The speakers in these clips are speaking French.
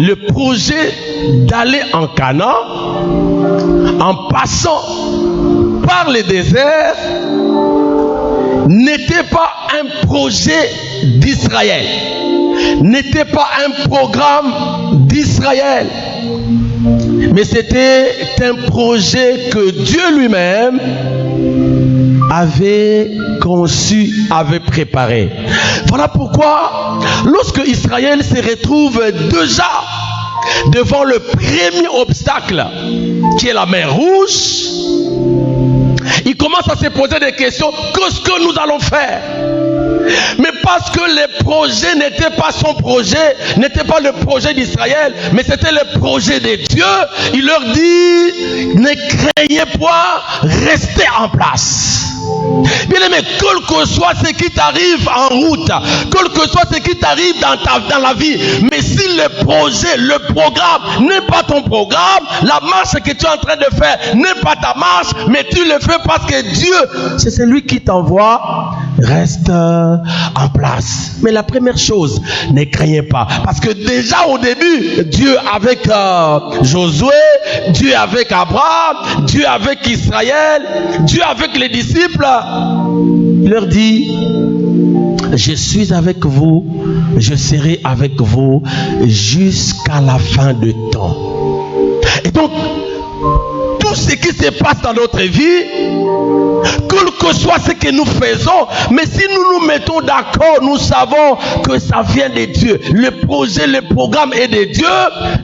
le projet d'aller en Canaan, en passant par le désert, n'était pas un projet d'Israël, n'était pas un programme d'Israël, mais c'était un projet que Dieu lui-même avait conçu, avait préparé. Voilà pourquoi, lorsque Israël se retrouve déjà devant le premier obstacle, qui est la mer Rouge, il commence à se poser des questions. Qu'est-ce que nous allons faire? Mais parce que le projet n'était pas son projet, n'était pas le projet d'Israël, mais c'était le projet de Dieu, il leur dit, ne craignez point, restez en place. Bien aimé, quel que soit ce qui t'arrive en route, quel que soit ce qui t'arrive dans la vie, mais si le projet, le programme n'est pas ton programme, la marche que tu es en train de faire n'est pas ta marche, mais tu le fais parce que Dieu, c'est celui qui t'envoie, reste en place. Mais la première chose, ne craignez pas, parce que déjà au début, Dieu avec Josué, Dieu avec Abraham, Dieu avec Israël, Dieu avec les disciples, il leur dit, je suis avec vous, je serai avec vous jusqu'à la fin du temps. Et donc, tout ce qui se passe dans notre vie, quel que soit ce que nous faisons, mais si nous nous mettons d'accord, nous savons que ça vient de Dieu. Le projet, le programme est de Dieu.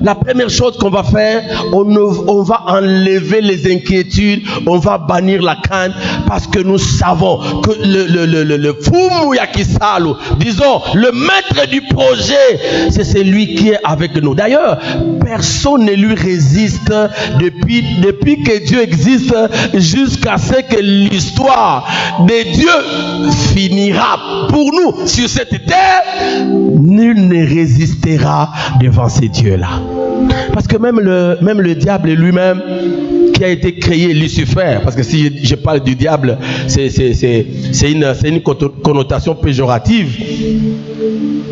La première chose qu'on va faire, on va enlever les inquiétudes, on va bannir la crainte, parce que nous savons que le Fumu Yakisalu, disons, le maître du projet, c'est celui qui est avec nous. D'ailleurs, personne ne lui résiste depuis que Dieu existe jusqu'à ce que l'histoire de Dieu finira pour nous sur cette terre. Nul ne résistera devant ces dieux-là. Parce que même le diable lui-même, qui a été créé, Lucifer, parce que si je parle du diable, c'est une connotation péjorative.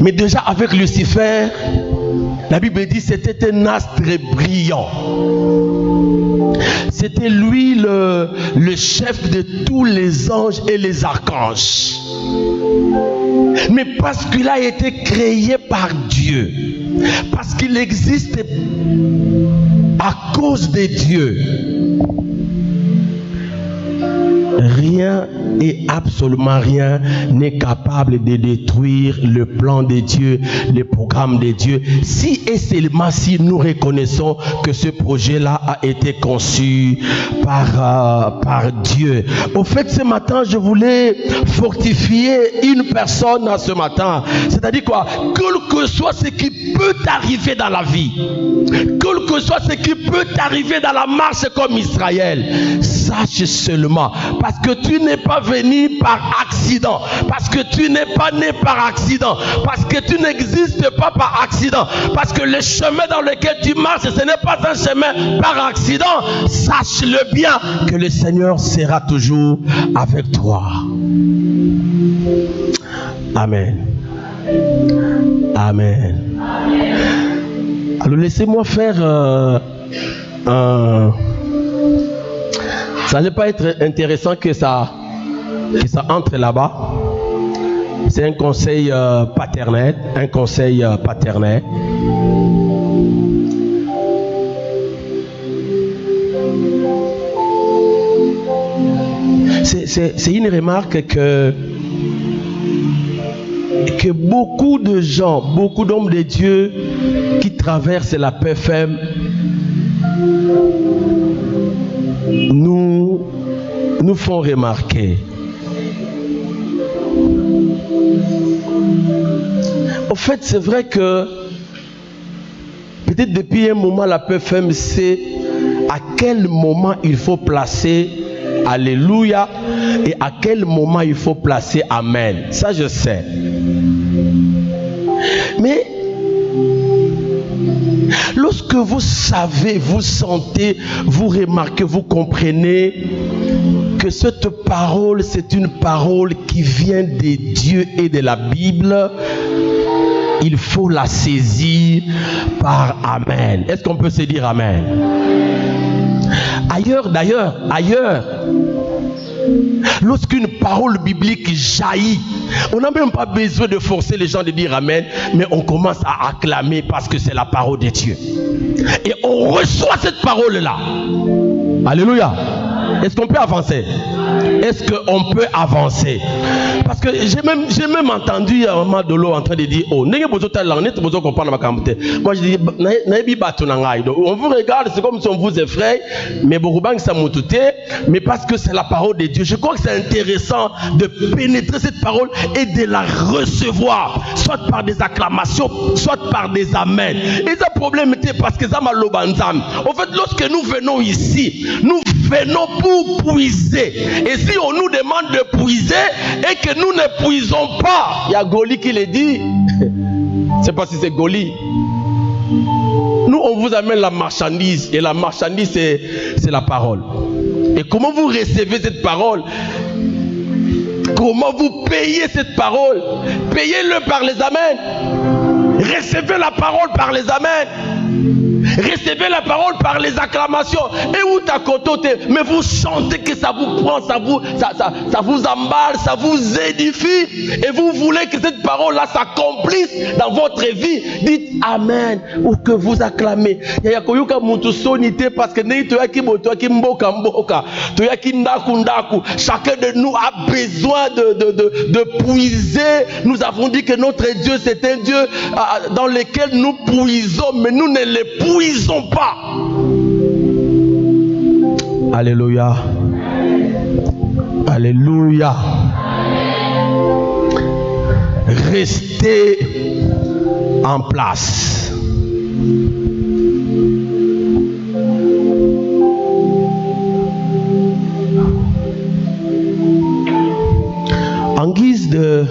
Mais déjà avec Lucifer, la Bible dit que c'était un astre brillant. C'était lui le chef de tous les anges et les archanges. Mais parce qu'il a été créé par Dieu, parce qu'il existe à cause de Dieu, rien et absolument rien n'est capable de détruire le plan de Dieu, le programme de Dieu, si et seulement si nous reconnaissons que ce projet-là a été conçu par Dieu. Au fait, ce matin, je voulais fortifier une personne ce matin. C'est-à-dire quoi? Quel que soit ce qui peut t'arriver dans la vie, quel que soit ce qui peut t'arriver dans la marche comme Israël, sache seulement, parce que tu n'es pas venu par accident, parce que tu n'es pas né par accident, parce que tu n'existes pas par accident, parce que le chemin dans lequel tu marches, ce n'est pas un chemin par accident. Sache-le bien que le Seigneur sera toujours avec toi. Amen. Amen. Alors laissez-moi faire ça n'est pas être intéressant que ça entre là-bas. C'est un conseil paternel, C'est une remarque que beaucoup de gens, beaucoup d'hommes de Dieu qui traversent la PFM nous font remarquer. Au fait, c'est vrai que peut-être depuis un moment la PFM sait à quel moment il faut placer Alléluia et à quel moment il faut placer Amen. Ça je sais. Mais lorsque vous savez, vous sentez, vous remarquez, vous comprenez que cette parole, c'est une parole qui vient de Dieu et de la Bible, il faut la saisir par Amen. Est-ce qu'on peut se dire Amen? D'ailleurs, lorsqu'une parole biblique jaillit, on n'a même pas besoin de forcer les gens de dire Amen, mais on commence à acclamer parce que c'est la parole de Dieu. Et on reçoit cette parole-là. Alléluia. Est-ce qu'on peut avancer? Est-ce qu'on peut avancer? Parce que j'ai même entendu un moment de l'eau en train de dire, oh, moi je dis, on vous regarde, c'est comme si on vous effraie, mais mais parce que c'est la parole de Dieu. Je crois que c'est intéressant de pénétrer cette parole et de la recevoir, soit par des acclamations, soit par des amens. Et ce problème était parce que ça m'a l'obanzam. En fait, lorsque nous venons ici, nous venons pour puiser. Et si on nous demande de puiser et que nous ne puisons pas, il y a Goli qui le dit. Je ne sais pas si c'est Goli. Nous, on vous amène la marchandise. Et la marchandise, c'est la parole. Et comment vous recevez cette parole? Comment vous payez cette parole? Payez-le par les amens. Recevez la parole par les amens. Recevez la parole par les acclamations. Et où ta cotote, mais vous sentez que ça vous prend, ça vous emballe, ça vous édifie. Et vous voulez que cette parole-là s'accomplisse dans votre vie. Dites Amen ou que vous acclamez. Parce que chacun de nous a besoin de puiser. Nous avons dit que notre Dieu c'est un Dieu dans lequel nous puisons, mais nous ne le puisons pas. Alléluia. Alléluia. Restez en place. En guise de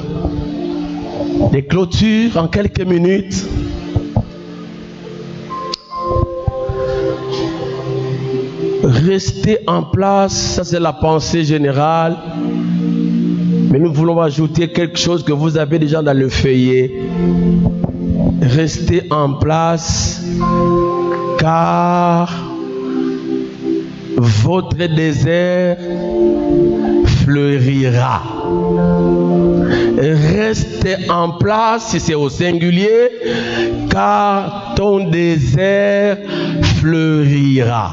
clôture, en quelques minutes, restez en place, ça c'est la pensée générale. Mais nous voulons ajouter quelque chose que vous avez déjà dans le feuillet. Restez en place, car votre désert fleurira. Restez en place, si c'est au singulier, car ton désert fleurira.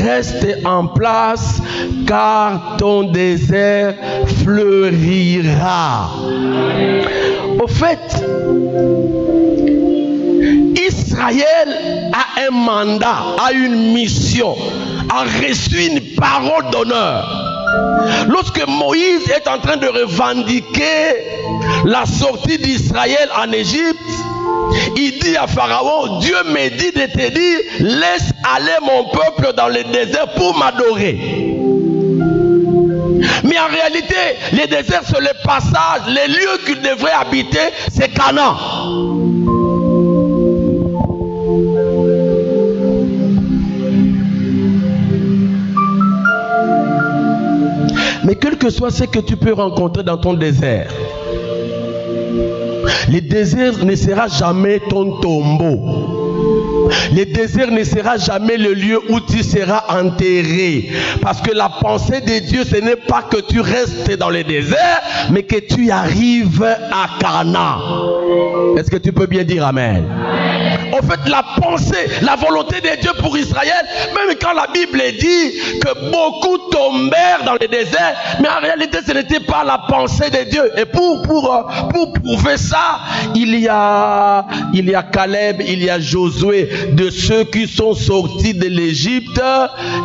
Restez en place, car ton désert fleurira. Au fait, Israël a un mandat, a une mission, a reçu une parole d'honneur. Lorsque Moïse est en train de revendiquer la sortie d'Israël en Égypte, il dit à Pharaon, Dieu me dit de te dire, laisse aller mon peuple dans le désert pour m'adorer. Mais en réalité, le désert c'est le passage, les lieux qu'il devrait habiter, c'est Canaan. Mais quel que soit ce que tu peux rencontrer dans ton désert, le désert ne sera jamais ton tombeau. Le désert ne sera jamais le lieu où tu seras enterré. Parce que la pensée de Dieu, ce n'est pas que tu restes dans le désert, mais que tu arrives à Canaan. Est-ce que tu peux bien dire Amen? En fait, la pensée, la volonté de Dieu pour Israël, même quand la Bible dit que beaucoup tombèrent dans le désert, mais en réalité, ce n'était pas la pensée de Dieu. Et pour prouver ça, il y a Caleb, il y a Josué, de ceux qui sont sortis de l'Égypte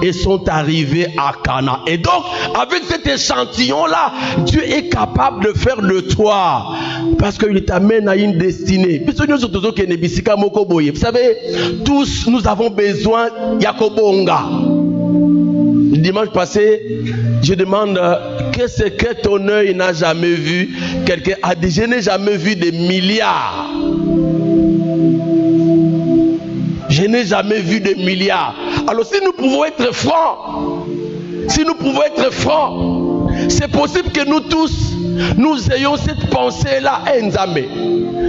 et sont arrivés à Canaan. Et donc, avec cet échantillon-là, Dieu est capable de faire de toi, parce qu'il t'amène à une destinée. Vous savez, tous nous avons besoin Yakobonga. Le dimanche passé, je demande qu'est-ce que ton œil n'a jamais vu. Quelqu'un a dit, je n'ai jamais vu des milliards. Je n'ai jamais vu des milliards. Alors si nous pouvons être francs, c'est possible que nous tous, nous ayons cette pensée-là, Nzambe.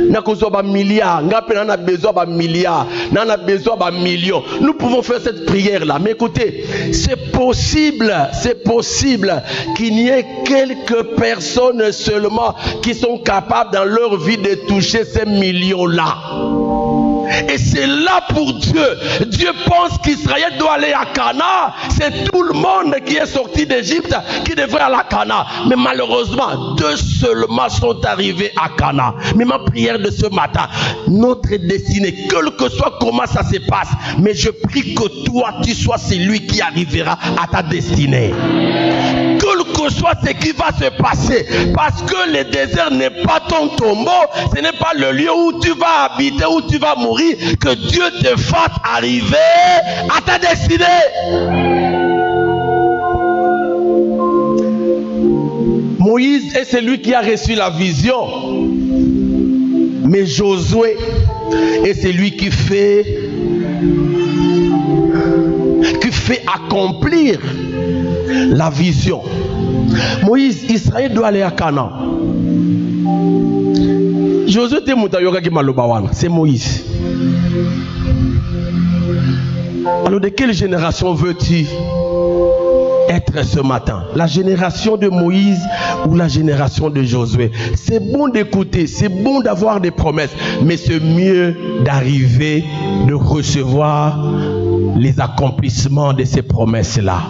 N'a besoin de milliards, n'a besoin de milliards, n'a besoin de millions. Nous pouvons faire cette prière-là. Mais écoutez, c'est possible qu'il n'y ait quelques personnes seulement qui sont capables dans leur vie de toucher ces millions-là. Et c'est là pour Dieu. Dieu pense qu'Israël doit aller à Canaan. C'est tout le monde qui est sorti d'Égypte qui devrait aller à Canaan. Mais malheureusement, 2 seulement sont arrivés à Canaan. Mais ma prière de ce matin, notre destinée, quel que soit comment ça se passe, mais je prie que toi, tu sois celui qui arrivera à ta destinée. Quel que soit ce qui va se passer, parce que le désert n'est pas ton tombeau, ce n'est pas le lieu où tu vas habiter, où tu vas mourir, que Dieu te fasse arriver à ta destinée. Moïse est celui qui a reçu la vision, mais Josué est celui qui fait accomplir la vision. Moïse, Israël doit aller à Canaan. Josué te mutayoka ki malobawana, c'est Moïse. Alors de quelle génération veux-tu être ce matin? La génération de Moïse ou la génération de Josué? C'est bon d'écouter, c'est bon d'avoir des promesses, mais c'est mieux d'arriver, de recevoir les accomplissements de ces promesses-là.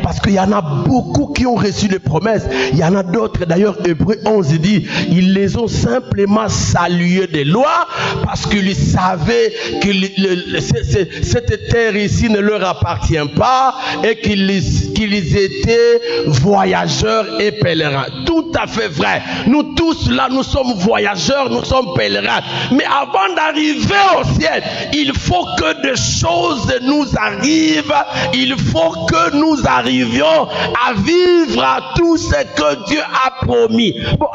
Parce qu'il y en a beaucoup qui ont reçu les promesses. Il y en a d'autres, d'ailleurs, Hébreux 11 dit, ils les ont simplement salués des lois parce qu'ils savaient que cette terre ici ne leur appartient pas et qu'ils étaient voyageurs et pèlerins. Tout à fait vrai. Nous tous là, nous sommes voyageurs, nous sommes pèlerins. Mais avant d'arriver au ciel, il faut que des choses nous arrivent. Il faut que nous arrivions à vivre à tout ce que Dieu a promis. Bon,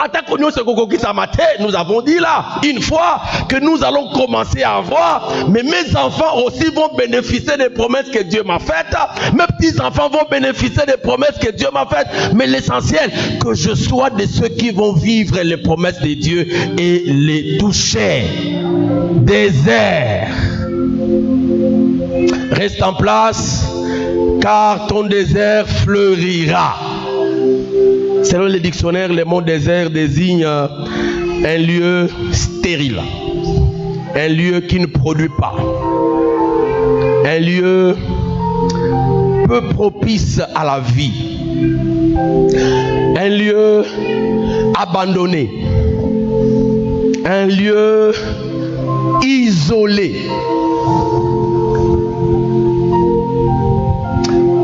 nous avons dit là, une fois que nous allons commencer à voir, mais mes enfants aussi vont bénéficier des promesses que Dieu m'a faites. Mes petits-enfants vont bénéficier des promesses que Dieu m'a faites. Mais l'essentiel, que je sois de ceux qui vont vivre les promesses de Dieu et les toucher. Désert. Reste en place, car ton désert fleurira. Selon les dictionnaires, le mot désert désigne un lieu stérile, un lieu qui ne produit pas, un lieu peu propice à la vie, un lieu abandonné, un lieu isolé.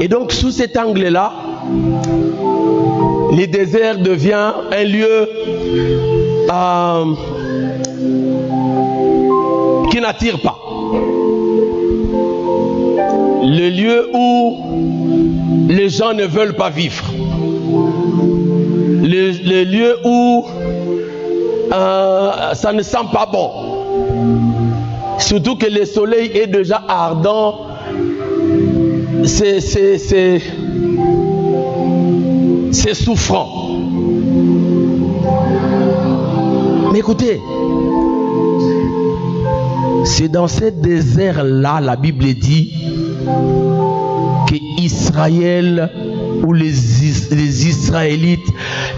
Et donc, sous cet angle-là, le désert devient un lieu qui n'attire pas. Le lieu où les gens ne veulent pas vivre. Le lieu où ça ne sent pas bon. Surtout que le soleil est déjà ardent. C'est souffrant. Mais écoutez, c'est dans ce désert-là, la Bible dit que Israël ou les Israélites,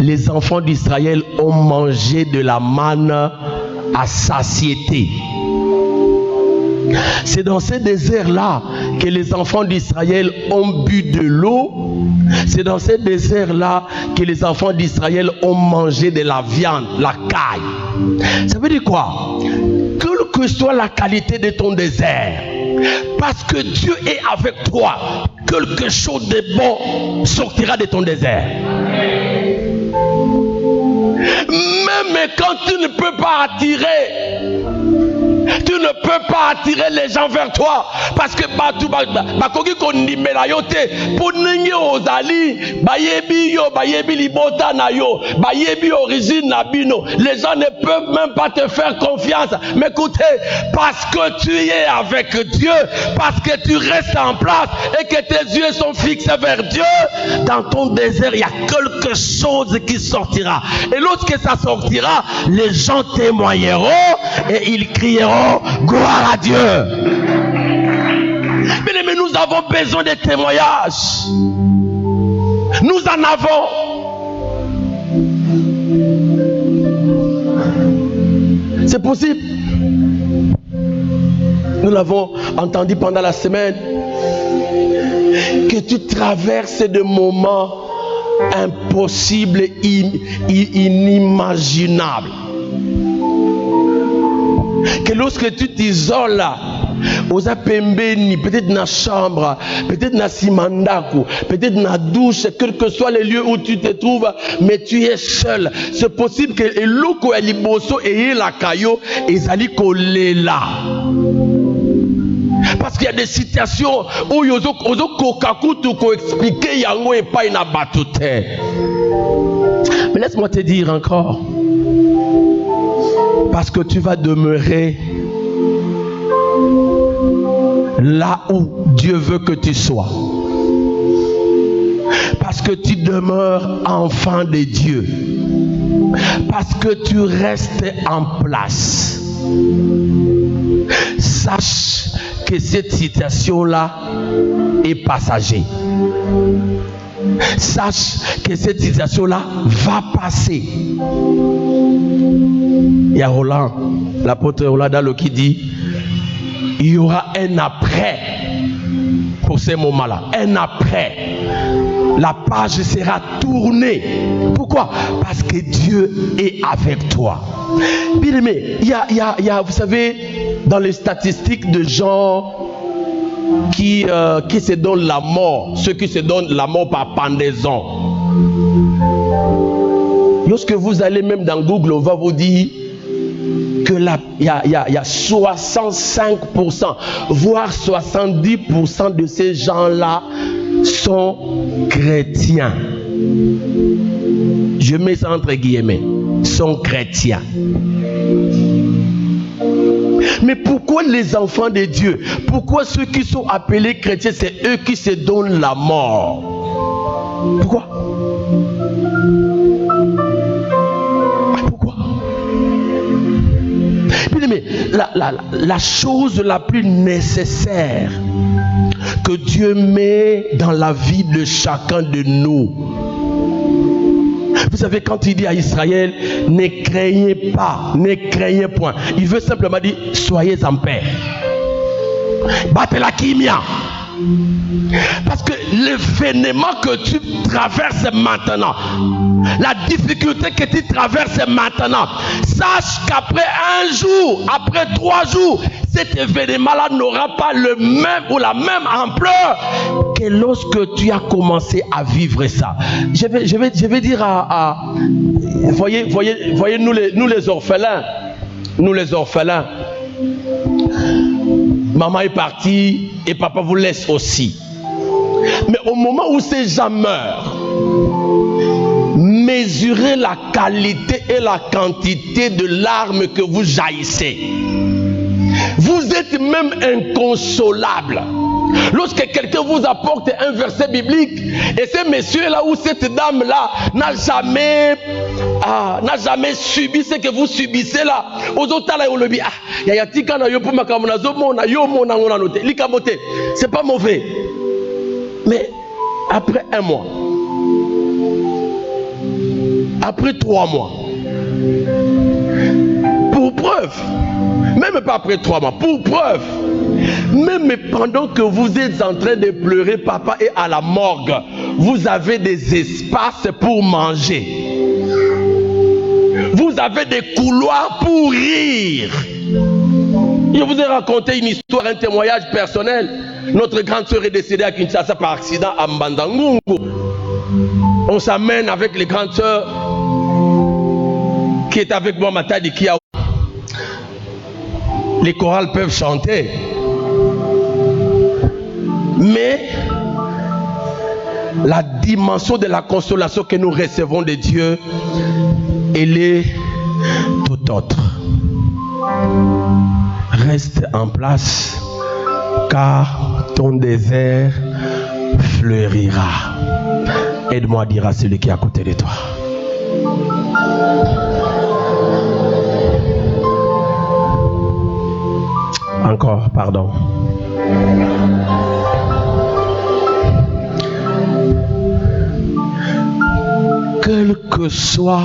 les enfants d'Israël ont mangé de la manne à satiété. C'est dans ce désert-là que les enfants d'Israël ont bu de l'eau. C'est dans ce désert-là que les enfants d'Israël ont mangé de la viande, la caille. Ça veut dire quoi? Quelle que soit la qualité de ton désert, parce que Dieu est avec toi, quelque chose de bon sortira de ton désert. Même quand tu ne peux pas attirer, tu ne peux pas attirer les gens vers toi. Parce que bakoki kondimela yo te pour ningi ozali bayebi yo bayebi libota na yo bayebi origine na bino. Les gens ne peuvent même pas te faire confiance. Mais écoutez, parce que tu es avec Dieu, parce que tu restes en place et que tes yeux sont fixés vers Dieu, dans ton désert, il y a quelque chose qui sortira. Et lorsque ça sortira, les gens témoigneront et ils crieront gloire à Dieu. Mais nous avons besoin de témoignages. Nous en avons. C'est possible. Nous l'avons entendu pendant la semaine. Que tu traverses des moments impossibles, inimaginables. Que lorsque tu t'isoles là, aux apembeni, peut-être dans la chambre, peut-être dans la simandaku, peut-être dans la douche, quel que soit les lieux où tu te trouves, mais tu es seul. C'est possible que l'oko eliboso et la kayo ezali kolela. Parce qu'il y a des situations où ozo kokakutu ko expliquer yango et pas ina batute. Mais laisse-moi te dire encore, parce que tu vas demeurer là où Dieu veut que tu sois. Parce que tu demeures enfant de Dieu. Parce que tu restes en place. Sache que cette situation-là est passager. Sache que cette situation-là va passer. Il y a Roland, l'apôtre Roland Dalo qui dit, il y aura un après pour ces moments-là. Un après. La page sera tournée. Pourquoi? Parce que Dieu est avec toi. Bien aimé, il y a, vous savez, dans les statistiques de gens qui se donnent la mort, ceux qui se donnent la mort par pendaison. Lorsque vous allez même dans Google, on va vous dire que il y a 65%, voire 70% de ces gens-là sont chrétiens. Je mets ça entre guillemets, sont chrétiens. Mais pourquoi les enfants de Dieu, pourquoi ceux qui sont appelés chrétiens, c'est eux qui se donnent la mort? Pourquoi? Pourquoi? Mais la chose la plus nécessaire que Dieu met dans la vie de chacun de nous, vous savez, quand il dit à Israël, ne craignez pas, ne craignez point, il veut simplement dire, soyez en paix. Battez la kimia. Parce que l'événement que tu traverses maintenant, la difficulté que tu traverses maintenant, sache qu'après un jour, après 3 jours, cet événement-là n'aura pas le même ou la même ampleur que lorsque tu as commencé à vivre ça. Je vais dire voyez nous les orphelins, maman est partie et papa vous laisse aussi. Mais au moment où ces gens meurent, mesurez la qualité et la quantité de larmes que vous jaillissez. Vous êtes même inconsolable. Lorsque quelqu'un vous apporte un verset biblique et ce monsieur-là ou cette dame-là n'a jamais subi ce que vous subissez là, c'est pas mauvais. Mais après 1 mois, après 3 mois, pour preuve, même pas après 3 mois, pour preuve, même pendant que vous êtes en train de pleurer, papa est à la morgue, vous avez des espaces pour manger. Vous avez des couloirs pour rire. Je vous ai raconté une histoire, un témoignage personnel. Notre grande sœur est décédée à Kinshasa par accident à Mbandangungu. On s'amène avec les grandes sœurs qui est avec moi, Matadi Kia. Les chorales peuvent chanter. Mais la dimension de la consolation que nous recevons de Dieu, elle est tout autre. Reste en place, car ton désert fleurira. Aide-moi à dire à celui qui est à côté de toi. Encore, pardon. Quel que soit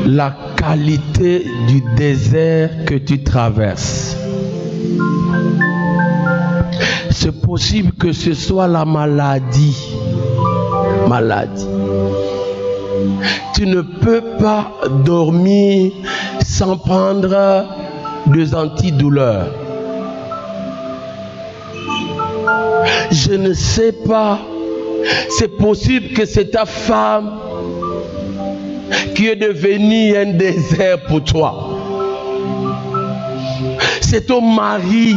la qualité du désert que tu traverses, c'est possible que ce soit la maladie. Tu ne peux pas dormir sans prendre des antidouleurs. Je ne sais pas. C'est possible que c'est ta femme qui est devenue un désert pour toi. C'est ton mari.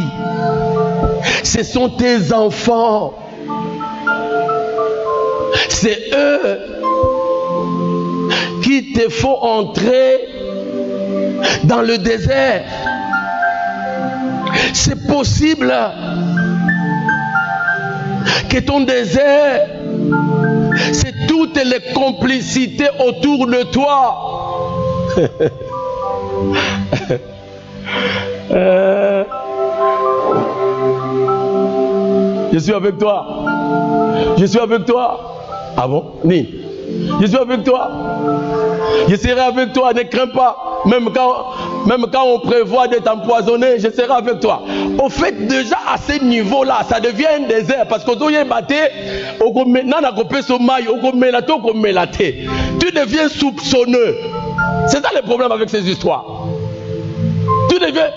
Ce sont tes enfants. C'est eux qui te font entrer dans le désert. C'est possible que ton désert, c'est toutes les complicités autour de toi. Je suis avec toi. Je suis avec toi. Ah bon? Oui. Je suis avec toi. Je serai avec toi. Ne crains pas. Même quand on prévoit d'être empoisonné, je serai avec toi. Au fait, déjà à ce niveau-là, ça devient un désert. Parce que tu deviens soupçonneux. C'est ça le problème avec ces histoires. Tu deviens...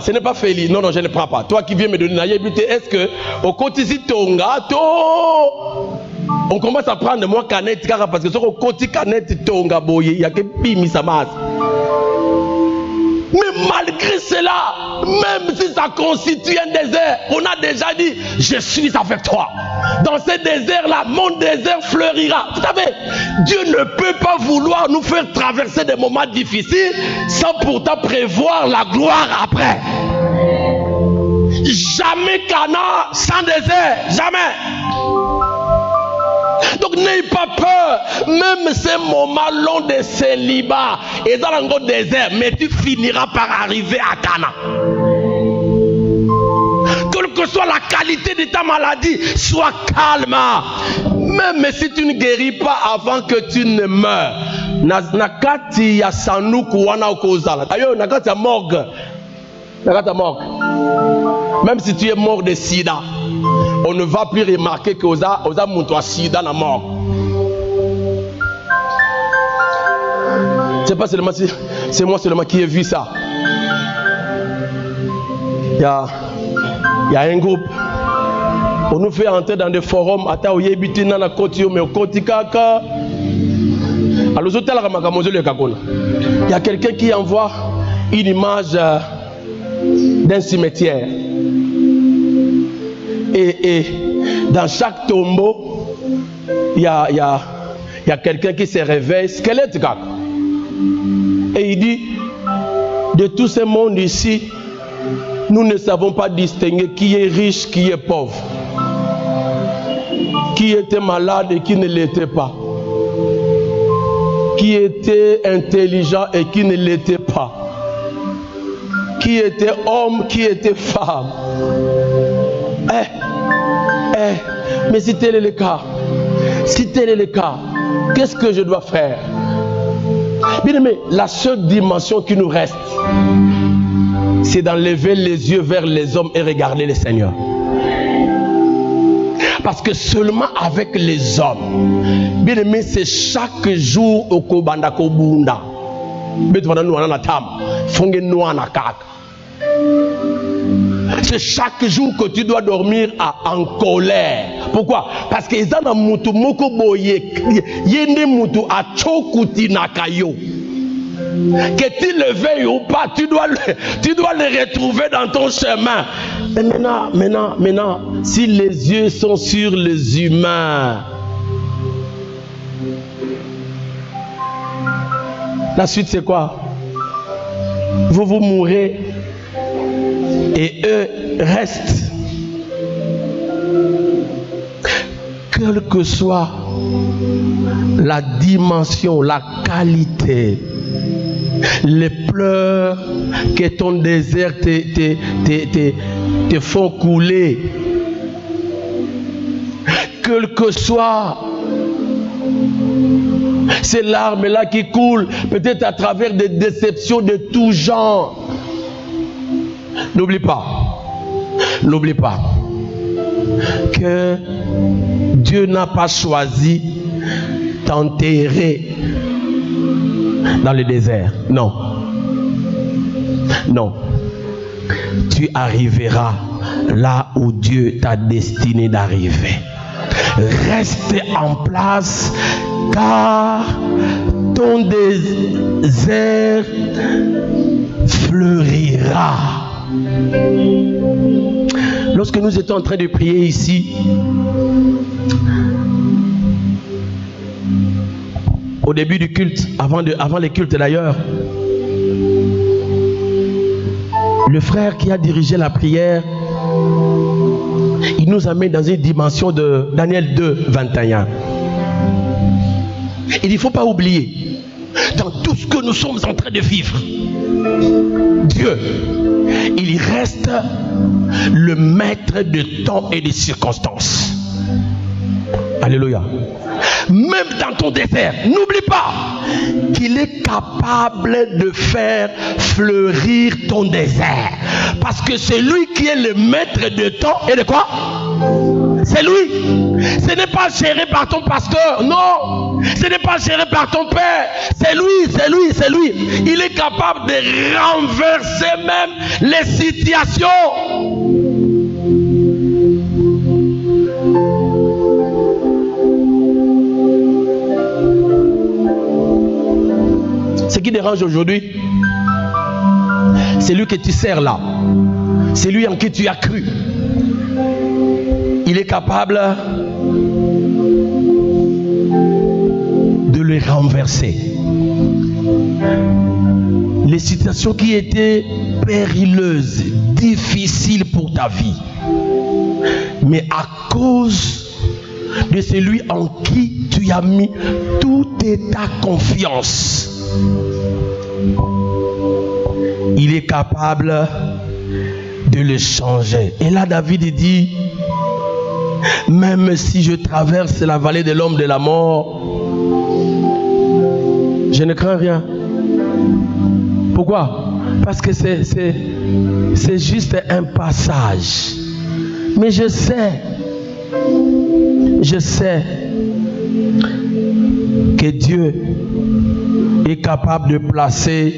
Ce n'est pas Félix. Non, je ne prends pas. Toi qui viens me donner la yébité, est-ce que au quotidien on commence à prendre moi canette parce que au quotidien canette tonga boye, il y a que bimi sa masse. Mais malgré cela, même si ça constitue un désert, on a déjà dit, je suis avec toi. Dans ce désert-là, mon désert fleurira. Vous savez, Dieu ne peut pas vouloir nous faire traverser des moments difficiles sans pourtant prévoir la gloire après. Jamais Cana sans désert, jamais. Donc n'ayez pas peur, même ces moments longs de célibat et dans le désert, mais tu finiras par arriver à Cana. Quelle que soit la qualité de ta maladie, sois calme. Même si tu ne guéris pas avant que tu ne meurs, nakati ya sanuku wana okozala. Ayo nakati ya morgue. Nakati ya morgue. Même si tu es mort de sida, on ne va plus remarquer que oza muto sida na mort. C'est pas seulement si c'est moi seulement qui ai vu ça. Il y a un groupe. On nous fait entrer dans des forums. Il y a quelqu'un qui envoie une image d'un cimetière. Et dans chaque tombeau, il y a quelqu'un qui se réveille, squelette. Et il dit, de tout ce monde ici, nous ne savons pas distinguer qui est riche, qui est pauvre. Qui était malade et qui ne l'était pas. Qui était intelligent et qui ne l'était pas. Qui était homme, qui était femme. Mais si tel est le cas, qu'est-ce que je dois faire? Bien aimé, la seule dimension qui nous reste, c'est d'enlever les yeux vers les hommes et regarder le Seigneur. Parce que seulement avec les hommes, bien aimé, c'est chaque jour au Kobanda Kobunda. c'est chaque jour que tu dois dormir en colère. Pourquoi? Parce que ils ont mutu moko boye yende mutu a chokuti nakayo. Que tu le veuilles ou pas, tu dois le retrouver dans ton chemin. Et maintenant, si les yeux sont sur les humains, la suite c'est quoi? Vous mourrez et eux restent. Quelle que soit la dimension, la qualité, les pleurs que ton désert te font couler, quel que soit ces larmes-là qui coulent, peut-être à travers des déceptions de tout genre, n'oublie pas que Dieu n'a pas choisi t'enterrer dans le désert. Non. Tu arriveras là où Dieu t'a destiné d'arriver. Reste en place, car ton désert fleurira. Lorsque nous étions en train de prier ici, au début du culte, avant les cultes d'ailleurs, le frère qui a dirigé la prière, il nous a mis dans une dimension de Daniel 2, 21. Il dit, il ne faut pas oublier, dans tout ce que nous sommes en train de vivre, Dieu, il reste le maître de temps et des circonstances. Alléluia. Même dans ton désert, n'oublie pas qu'il est capable de faire fleurir ton désert. Parce que c'est lui qui est le maître de temps et de quoi? C'est lui. Ce n'est pas géré par ton pasteur, non. Ce n'est pas géré par ton père. C'est lui. Il est capable de renverser même les situations. Ce qui dérange aujourd'hui, c'est lui que tu sers là. C'est lui en qui tu as cru. Il est capable de le renverser. Les situations qui étaient périlleuses, difficiles pour ta vie, mais à cause de celui en qui tu as mis toute ta confiance, il est capable de le changer. Et là David dit, même si je traverse la vallée de l'ombre de la mort, je ne crains rien. Pourquoi? Parce que c'est juste un passage. Mais je sais que Dieu est capable de placer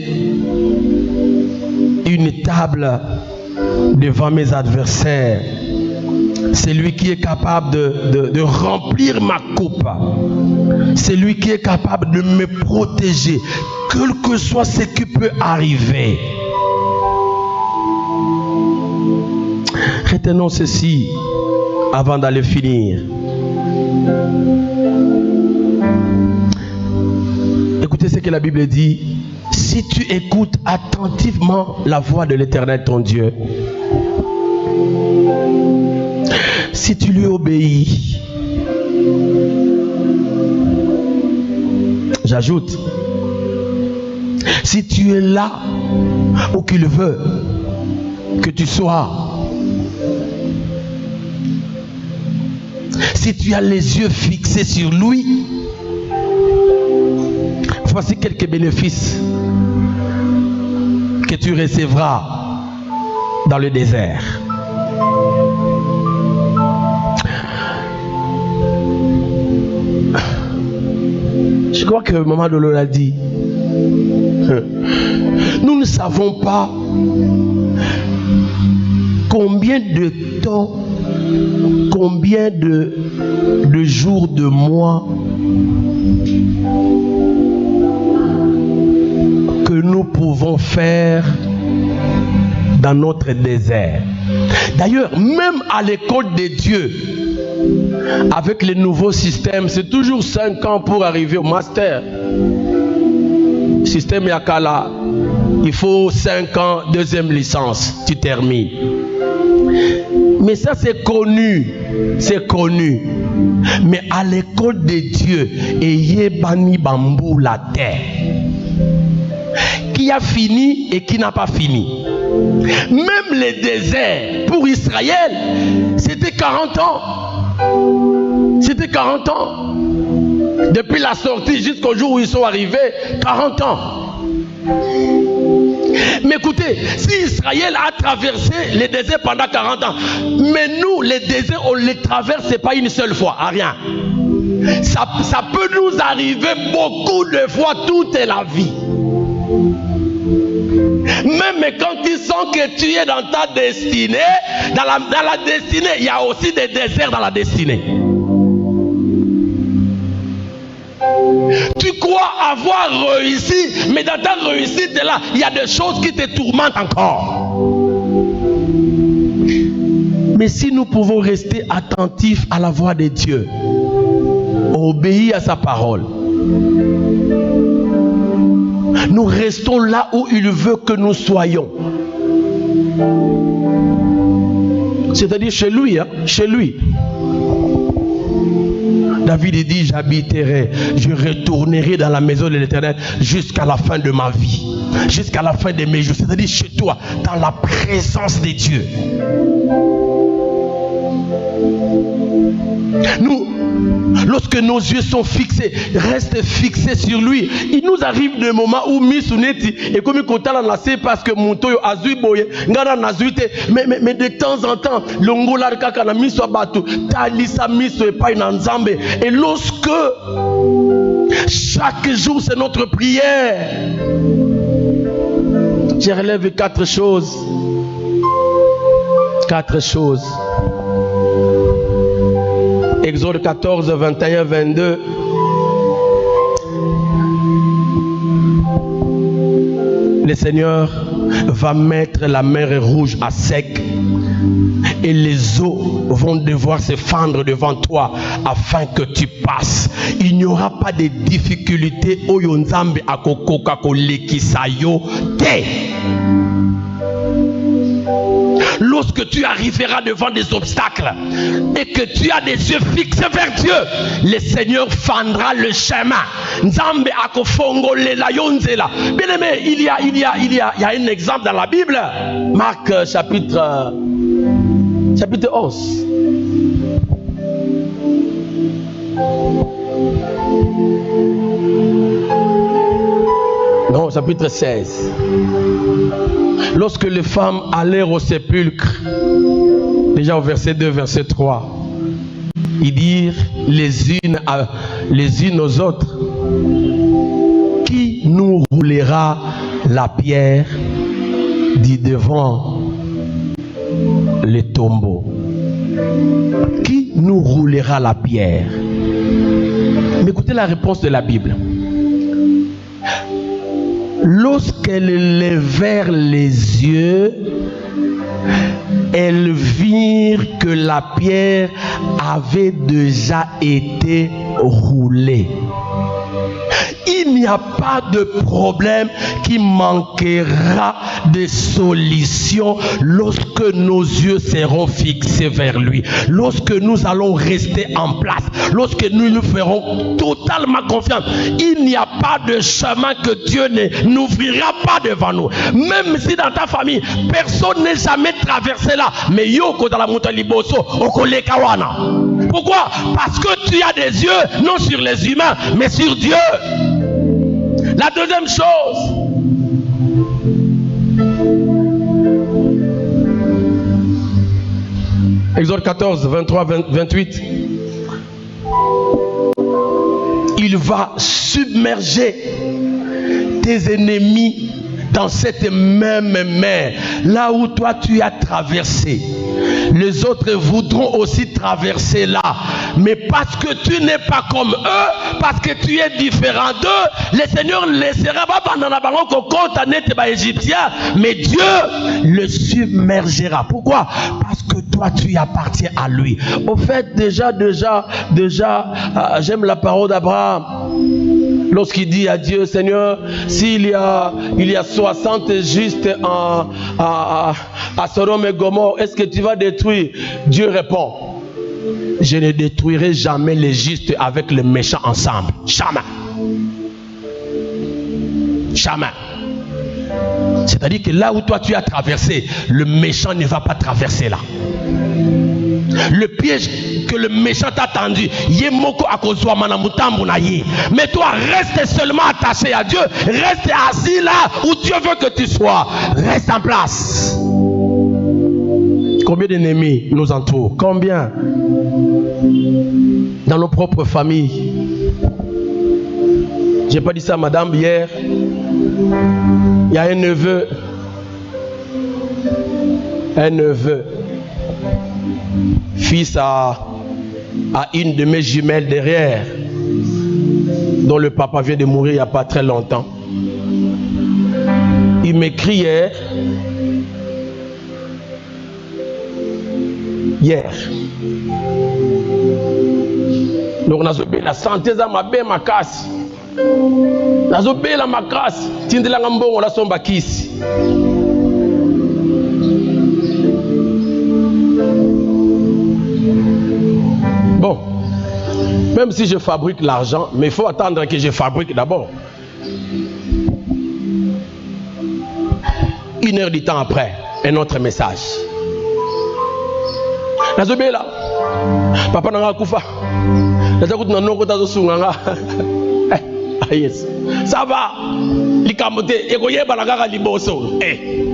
une table devant mes adversaires. C'est lui qui est capable de remplir ma coupe. C'est lui qui est capable de me protéger, quel que soit ce qui peut arriver. Retenons ceci avant d'aller finir. Écoutez ce que la Bible dit. Si tu écoutes attentivement la voix de l'Éternel ton Dieu, si tu lui obéis, j'ajoute, si tu es là où qu'il veut que tu sois, si tu as les yeux fixés sur lui, voici quelques bénéfices que tu recevras dans le désert. Je crois que Maman Dolo l'a dit. Nous ne savons pas combien de temps, combien de jours, de mois que nous pouvons faire dans notre désert. D'ailleurs, même à l'école de Dieu, avec les nouveaux systèmes, c'est toujours 5 ans pour arriver au master. Système Yakala, il faut 5 ans, deuxième licence, tu termines. Mais ça c'est connu, c'est connu. Mais à l'école de Dieu, ayez bani bambou la terre. Qui a fini et qui n'a pas fini. Même les déserts pour Israël, c'était 40 ans. C'était 40 ans. Depuis la sortie jusqu'au jour où ils sont arrivés, 40 ans. Mais écoutez, si Israël a traversé les déserts pendant 40 ans, mais nous, les déserts, on ne les traverse pas une seule fois, à rien. Ça peut nous arriver beaucoup de fois toute la vie. Même quand tu sens que tu es dans ta destinée, dans la destinée, il y a aussi des déserts dans la destinée. Tu crois avoir réussi, mais dans ta réussite là, il y a des choses qui te tourmentent encore. Mais si nous pouvons rester attentifs à la voix de Dieu, obéir à sa parole, nous restons là où il veut que nous soyons. C'est-à-dire chez lui, hein, chez lui. David dit, j'habiterai, je retournerai dans la maison de l'Éternel jusqu'à la fin de ma vie, jusqu'à la fin de mes jours. C'est-à-dire chez toi, dans la présence de Dieu. Nous, lorsque nos yeux sont fixés, restent fixés sur lui, il nous arrive des moments où Missuneti et comme il la parce que mon toyo azui boye ngana nazuite mais de temps en temps longola kaka na miso batu talisa miso et pas na nzambe. Et lorsque chaque jour c'est notre prière, je relève 4 choses. 4 choses. Exode 14, 21, 22. Le Seigneur va mettre la mer Rouge à sec et les eaux vont devoir se fendre devant toi afin que tu passes. Il n'y aura pas de difficultés. Oyo nzambe akokoka kolekisayo te. Lorsque tu arriveras devant des obstacles et que tu as des yeux fixés vers Dieu, le Seigneur fendra le chemin. Nzambe akofongolela yonzela. Bien aimé, il y a un exemple dans la Bible. Marc chapitre 11. Non, chapitre 16. Lorsque les femmes allèrent au sépulcre, déjà au verset 2, verset 3, ils dirent les unes aux autres, qui nous roulera la pierre du devant les tombeaux? Qui nous roulera la pierre? Mais écoutez la réponse de la Bible. Lorsqu'elles levèrent les yeux, elles virent que la pierre avait déjà été roulée. Il n'y a pas de problème qui manquera de solution lorsque nos yeux seront fixés vers lui. Lorsque nous allons rester en place, lorsque nous nous ferons totalement confiance, il n'y a pas de chemin que Dieu n'ouvrira pas devant nous. Même si dans ta famille, personne n'est jamais traversé là, mais yoko dans la montagne liboso, okole kawana. Pourquoi? Parce que tu as des yeux non sur les humains, mais sur Dieu. La deuxième chose, Exode 14, 23, 28, il va submerger tes ennemis dans cette même mer, là où toi tu as traversé, les autres voudront aussi traverser là. Mais parce que tu n'es pas comme eux, parce que tu es différent d'eux, le Seigneur ne laissera pas pendant la baronne qu'on condamne les Égyptiens, mais Dieu le submergera. Pourquoi? Parce que toi tu appartiens à lui. Au fait, déjà, j'aime la parole d'Abraham. Lorsqu'il dit à Dieu, Seigneur, s'il y a 60 justes à Sodome et Gomorrhe, est-ce que tu vas détruire? Dieu répond, je ne détruirai jamais les justes avec les méchants ensemble. Jamais. Jamais. C'est-à-dire que là où toi tu as traversé, le méchant ne va pas traverser là. Le piège que le méchant t'a tendu, mais toi reste seulement attaché à Dieu, reste assis là où Dieu veut que tu sois, reste en place. Combien d'ennemis nous entourent? Combien? Dans nos propres familles. J'ai pas dit ça à madame hier. Il y a un neveu, fils à une de mes jumelles derrière, dont le papa vient de mourir il n'y a pas très longtemps. Il m'écrit hier. Donc la santé za mabe makasi. Nazobela makasi. Tindela ngambongo la somba kisi. Bon, même si je fabrique l'argent, mais il faut attendre que je fabrique d'abord. 1 heure du temps après, un autre message. Nazobela, papa nanga kufa. Nazakutu na noko tazo sunganga. Yes. Ça va. Likamote ekoyeba la kaka liboso.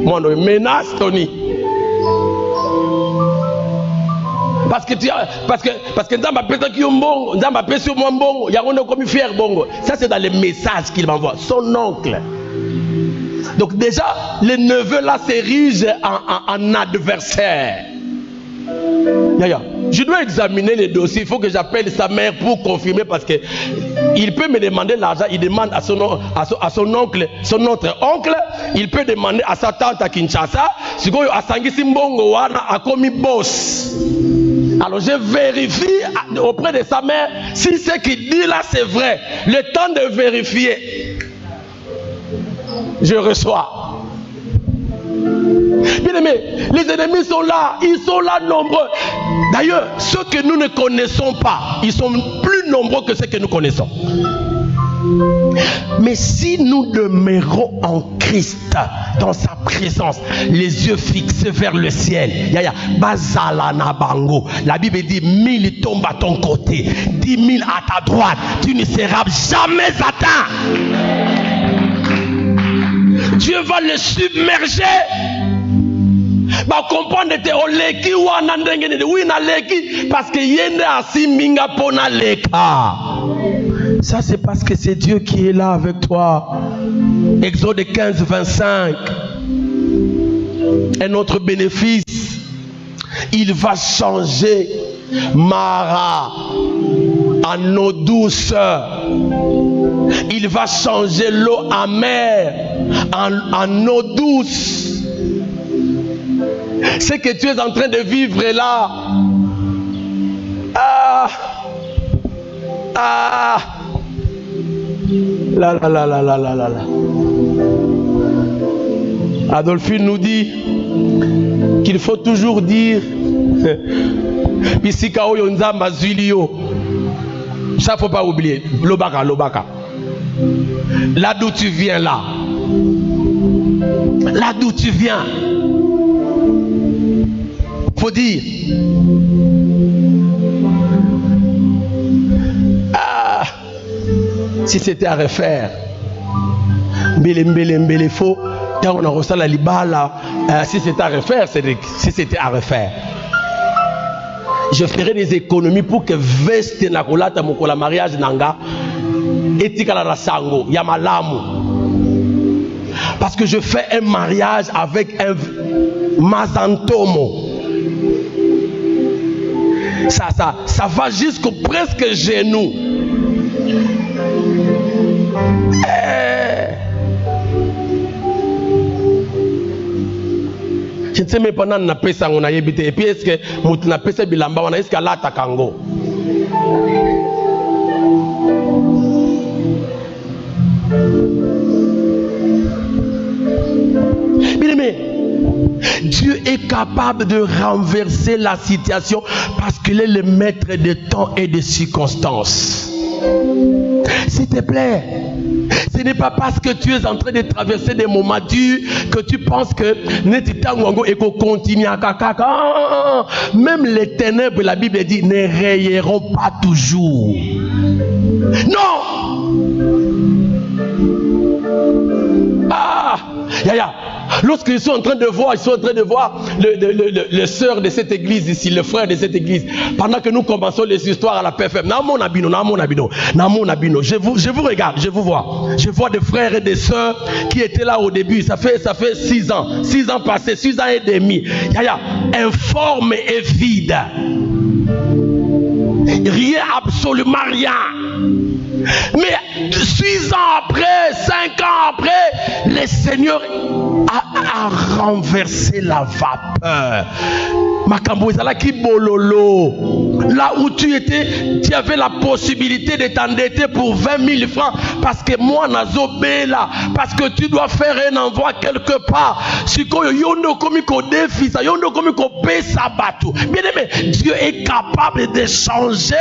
Mono menace Tony. Parce que Nzamba pesa ki mbongo, Nzamba pesa mo mbongo, ya on comme fier bongo. Ça c'est dans les messages qu'il m'envoie. Son oncle. Donc déjà le neveu là s'érige en adversaire. Yaya, je dois examiner les dossiers. Il faut que j'appelle sa mère pour confirmer parce que il peut me demander l'argent. Il demande à son oncle, son autre oncle. Il peut demander à sa tante à Kinshasa. Si vous a sangisi mbongo wana a commis boss. Alors je vérifie auprès de sa mère si ce qu'il dit là c'est vrai. Le temps de vérifier, je reçois. Bien aimé, les ennemis sont là, ils sont là nombreux. D'ailleurs, ceux que nous ne connaissons pas, ils sont plus nombreux que ceux que nous connaissons. Mais si nous demeurons en Christ, dans sa présence, les yeux fixés vers le ciel, la Bible dit 1000 tombent à ton côté, 10 000 à ta droite, tu ne seras jamais atteint. Dieu va le submerger. Comprendre te oleki wana ndenge ne oui na leki parce que yende asi minga pona leka. Ça c'est parce que c'est Dieu qui est là avec toi. Exode 15, 25. Un autre bénéfice, il va changer Mara en eau douce. Il va changer l'eau amère en eau douce. Ce que tu es en train de vivre là. La. Adolphine nous dit qu'il faut toujours dire Bisika oyo nzamba zulio. Ça faut pas oublier. Lobaka. Là d'où tu viens là. Là d'où tu viens. Faut dire. Si c'était à refaire. Mbele faux. Quand on a reçu la libala, si c'était à refaire, si c'était à refaire. Je ferai des économies pour que veste nakolata mokola mariage nanga etikala na sango ya malamu. parce que je fais un mariage avec un mazantomo. Ça va jusqu'au presque genou. Je ne sais même pas si on a fait ça, et puis est-ce que on a fait ça bilamba, on a est-ce qu'elle a takango. Bien aimé, Dieu est capable de renverser la situation parce qu'il est le maître des temps et des circonstances. S'il te plaît, ce n'est pas parce que tu es en train de traverser des moments durs que tu penses que même les ténèbres, la Bible dit, ne rayeront pas toujours. Non! Lorsqu'ils sont en train de voir, le sœur de cette église ici, le frère de cette église, pendant que nous commençons les histoires à la PFM, je vous regarde, je vous vois. Je vois des frères et des sœurs qui étaient là au début. Ça fait 6 ans passés, 6 ans et demi. Informe et vide. Rien, absolument rien. Mais 6 ans après, 5 ans après, le Seigneur a renversé la vapeur. Makambo ezalaki bololo. Là où tu étais, tu avais la possibilité de t'endetter pour 20 000 francs parce que moi nazobé là, parce que tu dois faire un envoi quelque part. Sikoyo yondo komi ko défisa, yondo komi ko pesa batu. Bien aimé, Dieu est capable de changer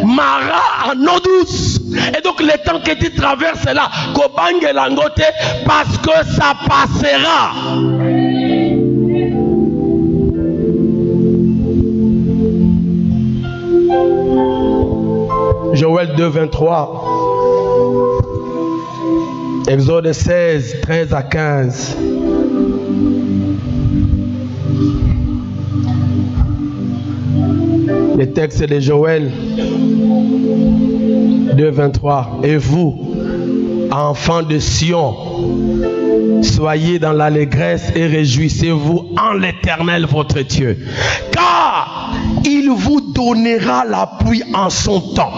Mara en eau douce. Et donc le temps que tu traverses là, kobange langote, parce que ça passera. Joël 2, 23. Exode 16, 13 à 15. Le texte de Joël 2, 23. Et vous, enfants de Sion, soyez dans l'allégresse et réjouissez-vous en l'Éternel votre Dieu. Car il vous donnera la pluie en son temps.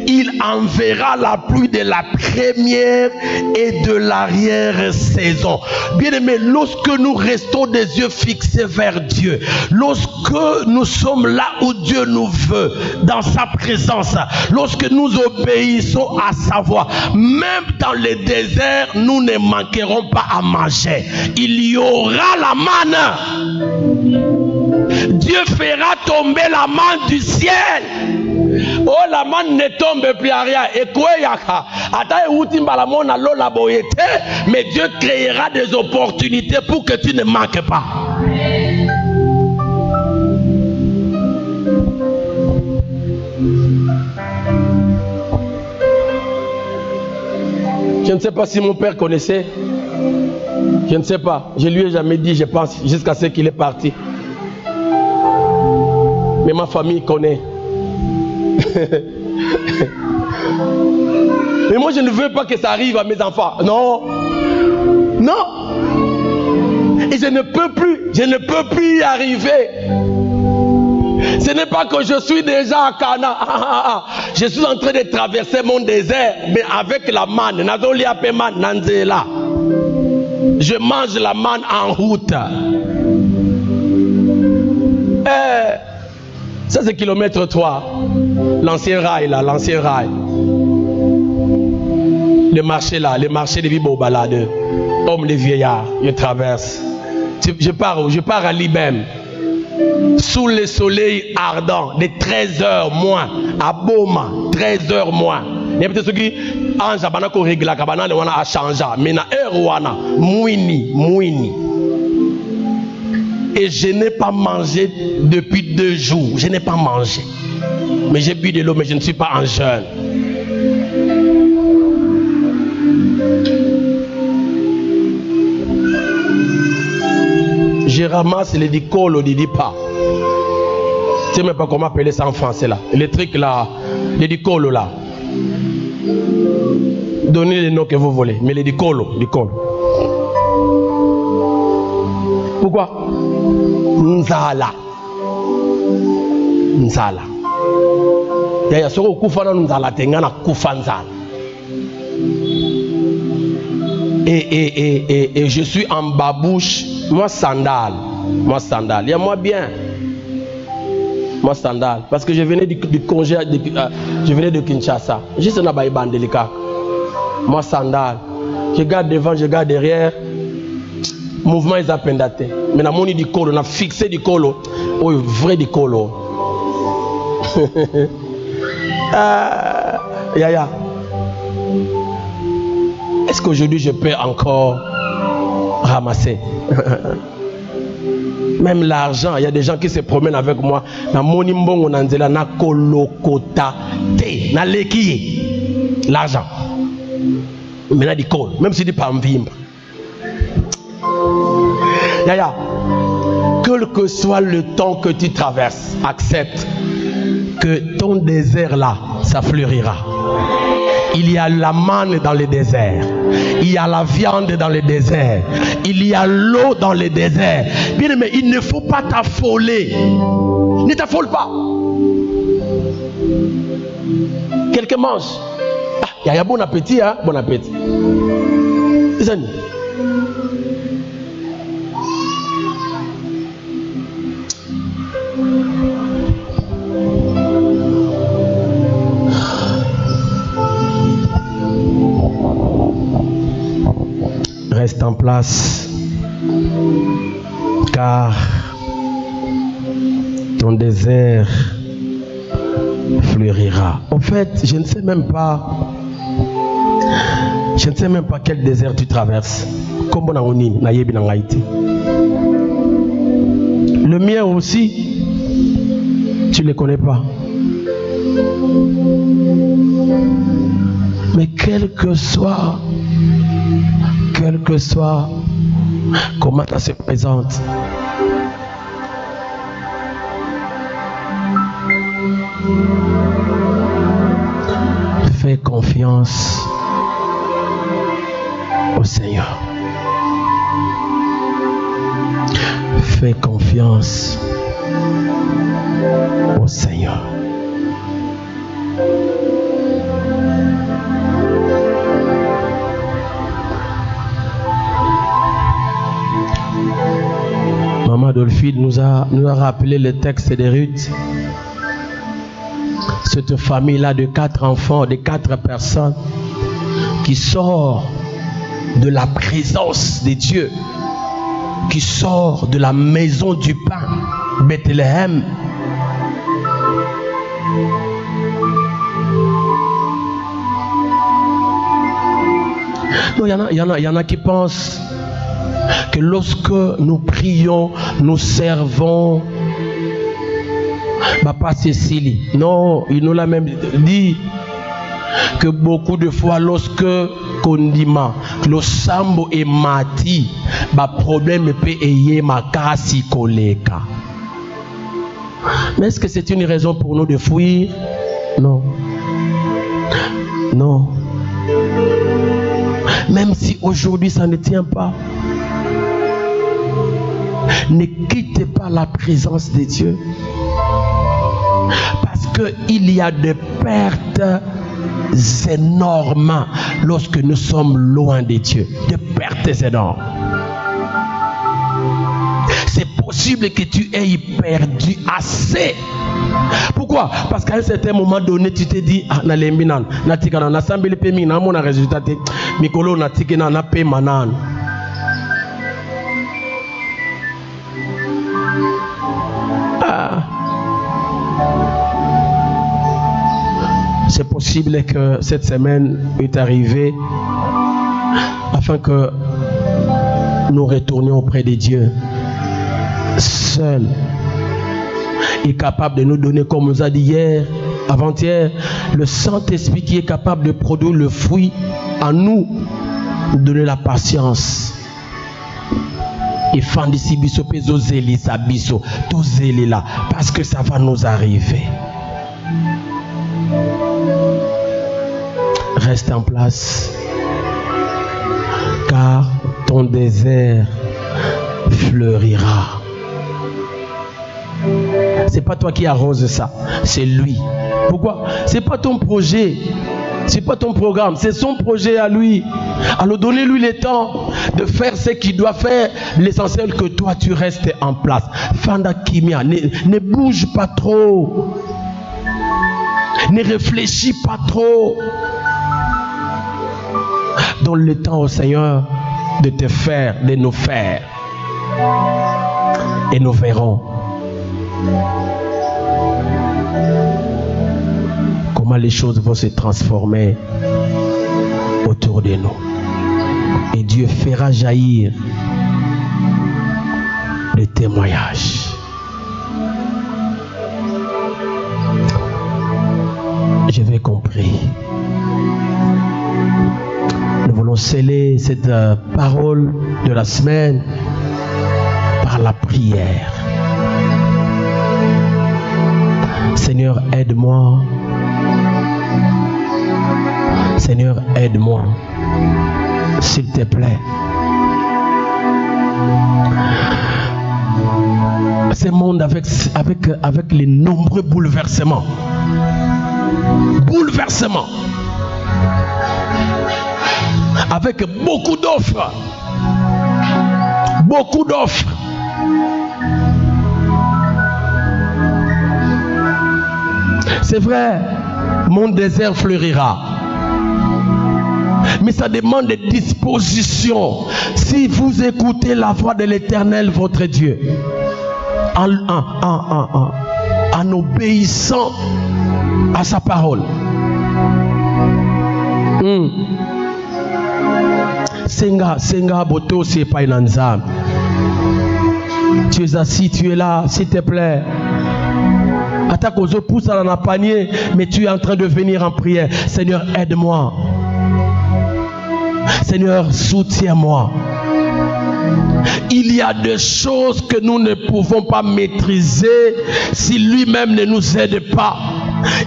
Il enverra la pluie de la première et de l'arrière-saison. Bien-aimés, lorsque nous restons des yeux fixés vers Dieu, lorsque nous sommes là où Dieu nous veut, dans sa présence, lorsque nous obéissons à sa voix, même dans le désert, nous ne manquerons pas à manger. Il y aura la manne. Dieu fera tomber la manne du ciel. Oh, la manne ne tombe plus à rien. Mais Dieu créera des opportunités pour que tu ne manques pas. Je ne sais pas si mon père connaissait. Je ne sais pas. Je lui ai jamais dit, je pense, jusqu'à ce qu'il est parti. Mais ma famille connaît. Mais moi je ne veux pas que ça arrive à mes enfants. Non. Non. Et je ne peux plus y arriver. Ce n'est pas que je suis déjà à Cana. Je suis en train de traverser mon désert, mais avec la manne. Je mange la manne en route. Ça c'est kilomètre 3. L'ancien rail là, l'ancien rail. Le marché là, le marché des Bibo balades. Hommes les vieillards, je traverse. Je pars à Libem. Sous le soleil ardent, de 13h moins. À Boma, 13h moins. Il y a peut-être ceux qui ange abana ko régla kabana le wana a changé. Mais na heure wana, mouini. Et je n'ai pas mangé depuis 2 jours. Je n'ai pas mangé. Mais j'ai bu de l'eau, mais je ne suis pas en jeûne. Je ramasse les dicolo, les dipas. Je ne sais même pas comment appeler ça en français là. Les trucs là, les dicolo là. Donnez les noms que vous voulez, mais les dicolo. Pourquoi? Nzala. Nzala. Yaya soko kufana nzala tengana kufa nzala. Et je suis en babouche, moi sandale. Il y a moi bien. Moi sandale. Parce que je venais du congé, je venais de Kinshasa. Juste un abaïban délicat. Moi sandale. Je garde devant, je garde derrière. Mouvement est appendaté. Mais on a du colo, on a fixé du colo. Oh, vrai du colo. Yaya. Est-ce qu'aujourd'hui je peux encore ramasser? Même l'argent, il y a des gens qui se promènent avec moi. Na moni mbongo na nzela na kolokota te na leki l'argent. Mais na di col, même si di pas mvimba. Yaya, quel que soit le temps que tu traverses, accepte que ton désert là, ça fleurira. Il y a la manne dans le désert. Il y a la viande dans le désert. Il y a l'eau dans le désert. Bien aimé, il ne faut pas t'affoler. Ne t'affole pas. Quelqu'un mange. Il y a bon appétit, hein? Bon appétit. Les amis. Reste en place, car ton désert fleurira. En fait, je ne sais même pas quel désert tu traverses. Le mien aussi, tu ne le connais pas. Mais quel que soit comment ça se présente, fais confiance au Seigneur. Fais confiance au Seigneur. Maman Dolphine nous a rappelé le texte de Ruth. Cette famille-là de 4 enfants, de 4 personnes qui sort de la présence de Dieu, qui sort de la maison du pain, Bethléem. Non, il y en a qui pensent que lorsque nous prions, nous servons Papa Cécilie. Non, il nous l'a même dit que beaucoup de fois lorsque Kondima, le sambo et mati, problème peut y makasi koleka. Mais est-ce que c'est une raison pour nous de fuir? Non. Non. Même si aujourd'hui ça ne tient pas, ne quittez pas la présence de Dieu. Parce qu'il y a des pertes énormes lorsque nous sommes loin de Dieu. Des pertes énormes. C'est possible que tu aies perdu assez. Pourquoi? Parce qu'à un certain moment donné, tu te dis, ah, na lembinan, na tikana, na sambeli pemi, na mon résultat, mikolo na tikena, na pe manan. C'est possible que cette semaine est arrivée afin que nous retournions auprès de Dieu. Seul est capable de nous donner, comme on nous a dit hier, avant-hier, le Saint-Esprit qui est capable de produire le fruit en nous, nous donner la patience. Et fandisi biso pezo zeli sa biso, tout zeli là, parce que ça va nous arriver. Reste en place, car ton désert fleurira. C'est pas toi qui arrose ça, c'est lui. Pourquoi? C'est pas ton projet, c'est pas ton programme, c'est son projet à lui. Alors donnez-lui le temps de faire ce qu'il doit faire. L'essentiel que toi tu restes en place. Fanda Kimia, ne bouge pas trop, ne réfléchis pas trop. Donne le temps au Seigneur de te faire, de nous faire, et nous verrons comment les choses vont se transformer autour de nous. Et Dieu fera jaillir des témoignages. Je vais compris. Nous voulons sceller cette parole de la semaine par la prière. Seigneur, aide-moi. Seigneur, aide-moi. S'il te plaît. Ce monde avec les nombreux bouleversements. Bouleversements. Avec beaucoup d'offres. Beaucoup d'offres. C'est vrai, mon désert fleurira. Mais ça demande des dispositions. Si vous écoutez la voix de l'Éternel, votre Dieu, en obéissant à sa parole. Senga boto c'est pas une anzam. Tu es assis, tu es là, s'il te plaît. Attaque aux autres, pousse dans la panier, mais tu es en train de venir en prière. Seigneur, aide-moi. Seigneur, soutiens-moi. Il y a des choses que nous ne pouvons pas maîtriser si lui-même ne nous aide pas.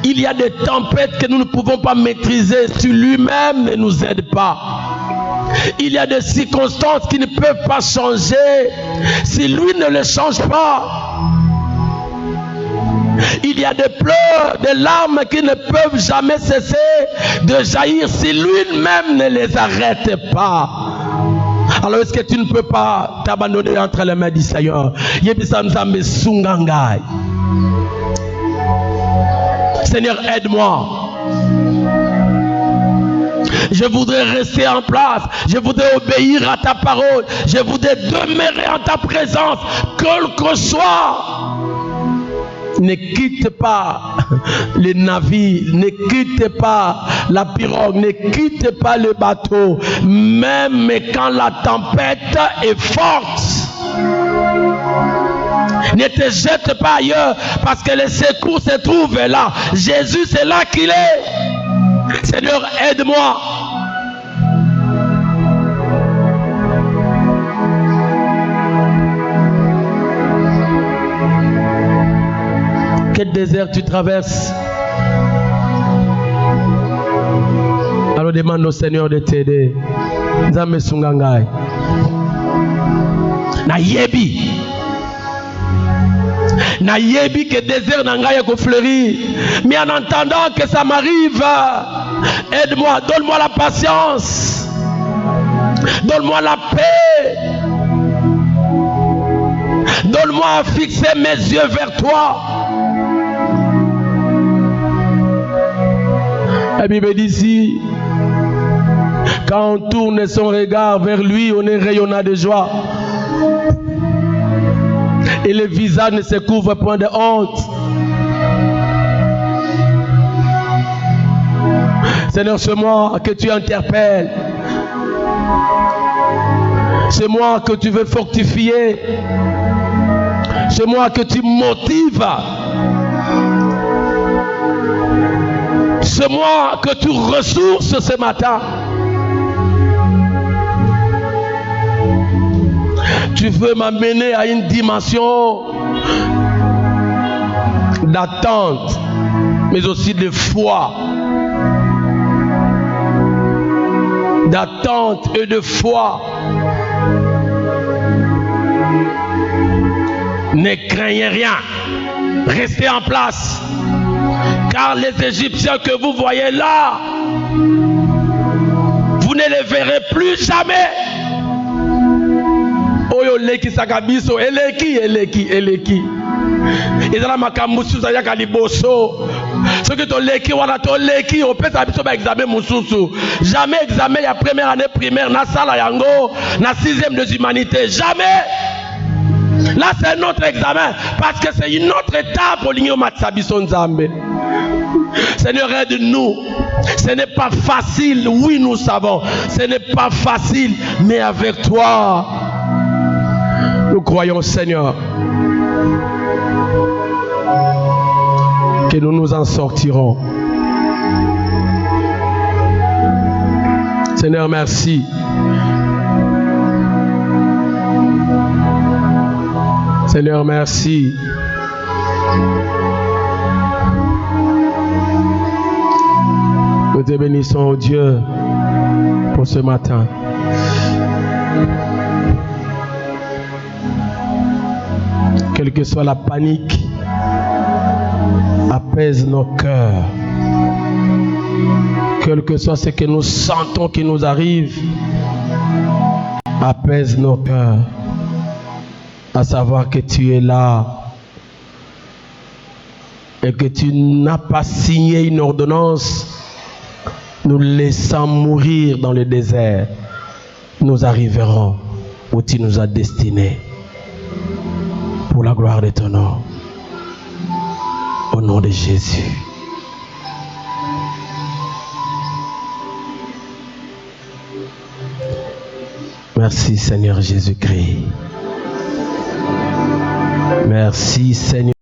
Il y a des tempêtes que nous ne pouvons pas maîtriser si lui-même ne nous aide pas. Il y a des circonstances qui ne peuvent pas changer si lui ne les change pas. Il y a des pleurs, des larmes qui ne peuvent jamais cesser de jaillir si lui-même ne les arrête pas. Alors est-ce que tu ne peux pas t'abandonner entre les mains du Seigneur? Seigneur, aide-moi. Je voudrais rester en place. Je voudrais obéir à ta parole. Je voudrais demeurer en ta présence, quel que soit. Ne quitte pas les navires, ne quitte pas la pirogue, ne quitte pas le bateau, même quand la tempête est forte. Ne te jette pas ailleurs parce que le secours se trouve là. Jésus, c'est là qu'il est. Seigneur, aide-moi. Quel désert tu traverses? Alors demande au Seigneur de t'aider. Nzambe sungangai. Na yebi que désert nangai ko fleurir. Mais en entendant que ça m'arrive, aide-moi, donne-moi la patience. Donne-moi la paix. Donne-moi à fixer mes yeux vers toi. La Bible dit ici, quand on tourne son regard vers lui, on est rayonnant de joie. Et le visage ne se couvre point de honte. Seigneur, c'est moi que tu interpelles. C'est moi que tu veux fortifier. C'est moi que tu motives. C'est moi que tu ressources ce matin. Tu veux m'amener à une dimension d'attente, mais aussi de foi. D'attente et de foi. Ne craignez rien. Restez en place. Car les Égyptiens que vous voyez là, vous ne les verrez plus jamais. Oyo leki sakabiso, eleki. Ezala makambusu za yaka liboso. Ce que ton leki wana ton leki opesa biso ba examen mususu. Jamais examen ya première année primaire na sala yango na 6e des humanités. Jamais. Là c'est notre examen parce que c'est une autre étape au ligno matsabiso nzambe. Seigneur, aide-nous. Ce n'est pas facile, oui nous savons. Ce n'est pas facile, mais avec toi, nous croyons, Seigneur, que nous nous en sortirons. Seigneur, merci. Seigneur, merci. Nous te bénissons, oh Dieu, pour ce matin. Quelle que soit la panique, apaise nos cœurs. Quel que soit ce que nous sentons qui nous arrive, apaise nos cœurs. À savoir que tu es là et que tu n'as pas signé une ordonnance nous laissant mourir dans le désert. Nous arriverons où tu nous as destinés pour la gloire de ton nom. Au nom de Jésus. Merci Seigneur Jésus-Christ. Merci Seigneur.